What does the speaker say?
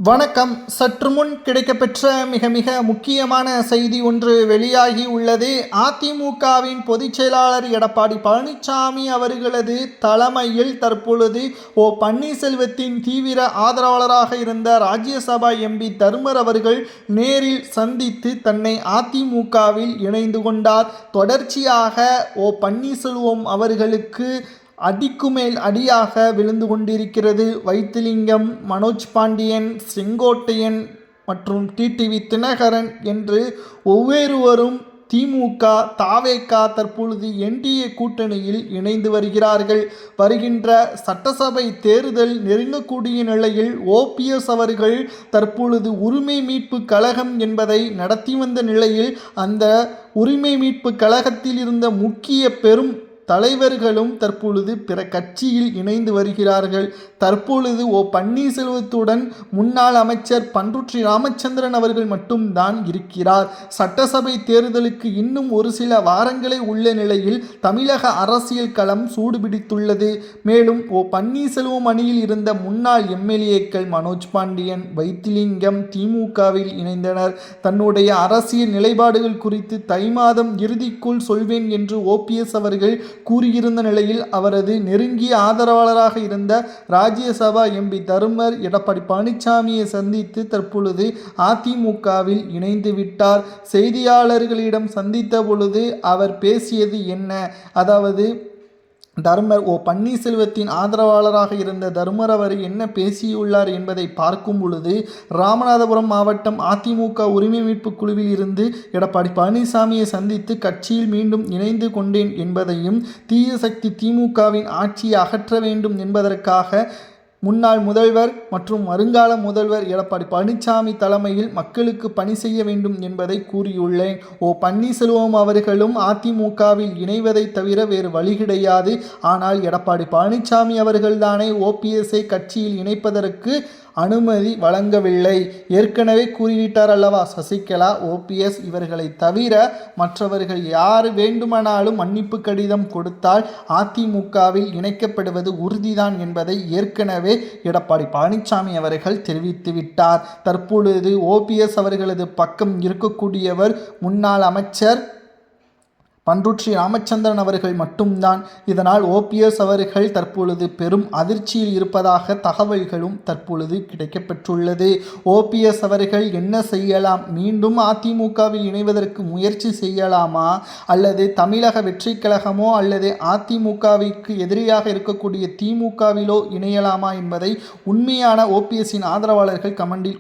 வணக்கம். சற்று முன் கிடைக்கப்பெற்ற மிக மிக முக்கியமான செய்தி ஒன்று வெளியாகி உள்ளது. அதிமுகவின் பொதுச் செயலாளர் எடப்பாடி பழனிசாமி அவர்களது தலைமையில் தற்பொழுது பன்னீர்செல்வத்தின் தீவிர ஆதரவாளராக இருந்த ராஜ்யசபா எம்பி தர்மர் அவர்கள் நேரில் சந்தித்து தன்னை அதிமுகவில் இணைந்து கொண்டார். தொடர்ச்சியாக பன்னீர்செல்வம் அவர்களுக்கு அடிக்குமேல் அடியாக விழுந்து கொண்டிருக்கிறது. வைத்திலிங்கம், மனோஜ் பாண்டியன், செங்கோட்டையன் மற்றும் டிடிவி தினகரன் என்று ஒவ்வொருவரும் திமுக, தாவேக தற்பொழுது என்டிஏ கூட்டணியில் இணைந்து வருகிறார்கள். வருகின்ற சட்டசபை தேர்தல் நெருங்கக்கூடிய நிலையில் ஓபிஎஸ் அவர்கள் தற்பொழுது உரிமை மீட்பு கழகம் என்பதை நடத்தி வந்த நிலையில் அந்த உரிமை மீட்பு கழகத்தில் இருந்த முக்கிய பெரும் தலைவர்களும் தற்பொழுது பிற கட்சியில் இணைந்து வருகிறார்கள். தற்பொழுது பன்னீர்செல்வத்துடன் முன்னாள் அமைச்சர் பண்ருட்டி ராமச்சந்திரன் அவர்கள் மட்டும்தான் இருக்கிறார். சட்டசபை தேர்தலுக்கு இன்னும் ஒரு சில வாரங்களே உள்ள நிலையில் தமிழக அரசியல் களம் சூடுபிடித்துள்ளது. மேலும் பன்னீர்செல்வம் அணியில் இருந்த முன்னாள் எம்எல்ஏக்கள் மனோஜ் பாண்டியன், வைத்திலிங்கம் திமுகவில் இணைந்தனர். தன்னுடைய அரசியல் நிலைப்பாடுகள் குறித்து தை மாதம் இறுதிக்குள் சொல்வேன் என்று ஓபிஎஸ் அவர்கள் கூறியிருந்த நிலையில் அவரது நெருங்கிய ஆதரவாளராக இருந்த ராஜ்யசபா எம்பி தர்மர் எடப்பாடி பழனிசாமியை சந்தித்து தற்பொழுது அதிமுகவில் இணைந்து விட்டார். செய்தியாளர்களிடம் சந்தித்த பொழுது அவர் பேசியது என்ன? அதாவது தர்மர் பன்னீர்செல்வத்தின் ஆதரவாளராக இருந்த தர்மர் அவர் என்ன பேசியுள்ளார் என்பதை பார்க்கும் பொழுது, ராமநாதபுரம் மாவட்டம் அதிமுக உரிமை மீட்பு குழுவில் இருந்து எடப்பாடி பழனிசாமியை சந்தித்து கட்சியில் மீண்டும் இணைந்து கொண்டேன் என்பதையும், தீய சக்தி திமுகவின் ஆட்சியை அகற்ற வேண்டும் என்பதற்காக முன்னாள் முதல்வர் மற்றும் வருங்கால முதல்வர் எடப்பாடி பழனிசாமி தலைமையில் மக்களுக்கு பணி செய்ய வேண்டும் என்பதை கூறியுள்ளேன். பன்னீர்செல்வம் அவர்களும் அதிமுகவில் இணைவதை தவிர வேறு வழி கிடையாது. ஆனால் எடப்பாடி பழனிசாமி அவர்கள்தானே ஓபிஎஸ்ஐ கட்சியில் இணைப்பதற்கு அனுமதி வழங்கவில்லை. ஏற்கனவே கூறிவிட்டார் அல்லவா சசிகலா, ஓபிஎஸ் இவர்களை தவிர மற்றவர்கள் யார் வேண்டுமானாலும் மன்னிப்பு கடிதம் கொடுத்தால் அதிமுகவில் இணைக்கப்படுவது உறுதிதான் என்பதை ஏற்கனவே எடப்பாடி பழனிசாமி அவர்கள் தெரிவித்துவிட்டார். தற்பொழுது ஓபிஎஸ் அவர்களது பக்கம் இருக்கக்கூடியவர் முன்னாள் அமைச்சர் பண்ருட்டி ராமச்சந்திரன் அவர்கள் மட்டும்தான். இதனால் ஓபிஎஸ் அவர்கள் தற்பொழுது பெரும் அதிர்ச்சியில் இருப்பதாக தகவல்களும் தற்பொழுது கிடைக்கப்பெற்றுள்ளது. ஓபிஎஸ் அவர்கள் என்ன செய்யலாம்? மீண்டும் அதிமுகவில் இணைவதற்கு முயற்சி செய்யலாமா, அல்லது தமிழக வெற்றி கழகமோ அல்லது அதிமுகவிற்கு எதிரியாக இருக்கக்கூடிய திமுகவிலோ இணையலாமா என்பதை உண்மையான ஓபிஎஸ்ஸின் ஆதரவாளர்கள் கமெண்டில்